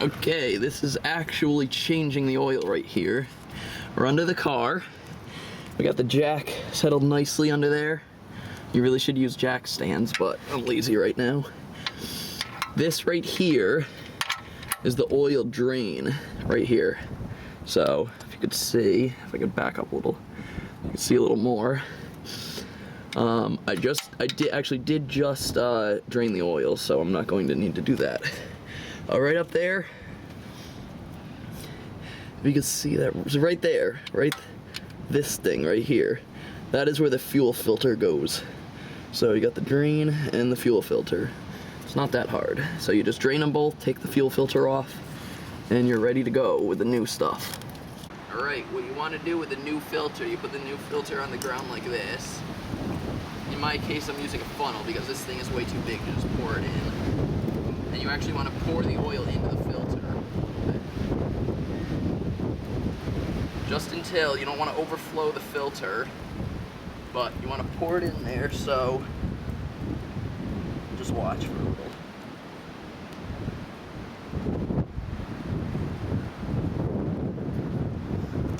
Okay, this is actually changing the oil right here. We're under the car. We got the jack settled nicely under there. You really should use jack stands, but I'm lazy right now. This right here is the oil drain right here. So if you could see, if I could back up a little, you can see a little more. I did just drain the oil, so I'm not going to need to do that. Right up there, if you can see that right there, right, this thing right here, that is where the fuel filter goes. So you got the drain and the fuel filter. It's not that hard. So you just drain them both, take the fuel filter off, and you're ready to go with the new stuff. All right, what you want to do with the new filter, you put the new filter on the ground like this. In my case, I'm using a funnel because this thing is way too big to just pour it in. And you actually want to pour the oil into the filter. Just until, you don't want to overflow the filter, but you want to pour it in there, so just watch for a little.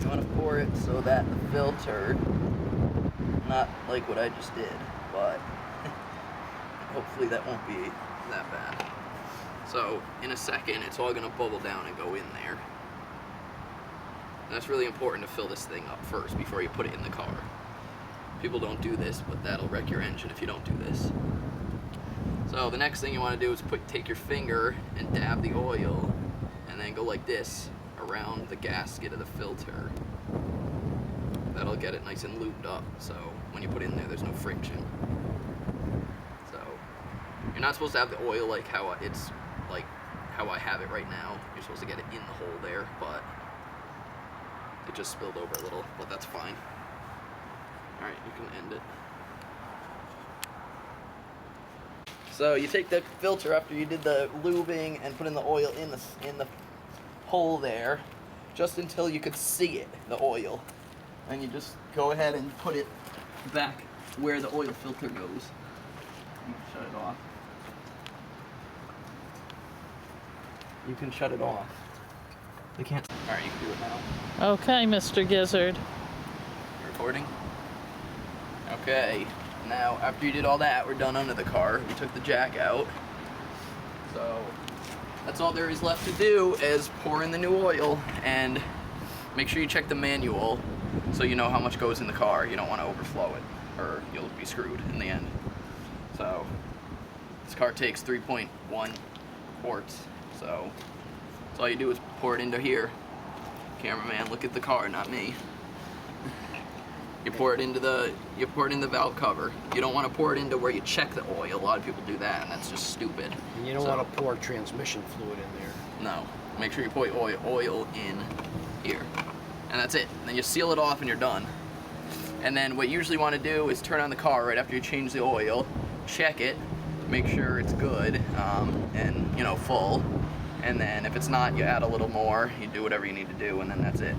You want to pour it so that the filter, not like what I just did, but hopefully that won't be that bad. So in a second, it's all going to bubble down and go in there. And that's really important to fill this thing up first before you put it in the car. People don't do this, but that'll wreck your engine if you don't do this. So the next thing you want to do is take your finger and dab the oil, and then go like this around the gasket of the filter. That'll get it nice and lubed up, so when you put it in there, there's no friction. So you're not supposed to have the oil like how it's like how I have it right now. You're supposed to get it in the hole there, but it just spilled over a little, but that's fine. All right, you can end it. So you take the filter after you did the lubing and put in the oil in the hole there, just until you could see it, the oil. And you just go ahead and put it back where the oil filter goes. You can shut it off. You can shut it off. They can't. All right, you can do it now. Okay, Mr. Gizzard. You recording? Okay. Now, after you did all that, we're done under the car. We took the jack out. So that's all there is left to do is pour in the new oil, and make sure you check the manual so you know how much goes in the car. You don't want to overflow it, or you'll be screwed in the end. So this car takes 3.1 quarts, so all you do is pour it into here. Cameraman, look at the car, not me. You pour it in the valve cover. You don't want to pour it into where you check the oil. A lot of people do that, and that's just stupid. And you don't want to pour transmission fluid in there. No. Make sure you pour oil in here. And that's it. And then you seal it off and you're done. And then what you usually want to do is turn on the car right after you change the oil, check it, make sure it's good, and full. And then if it's not, you add a little more, you do whatever you need to do, and then that's it.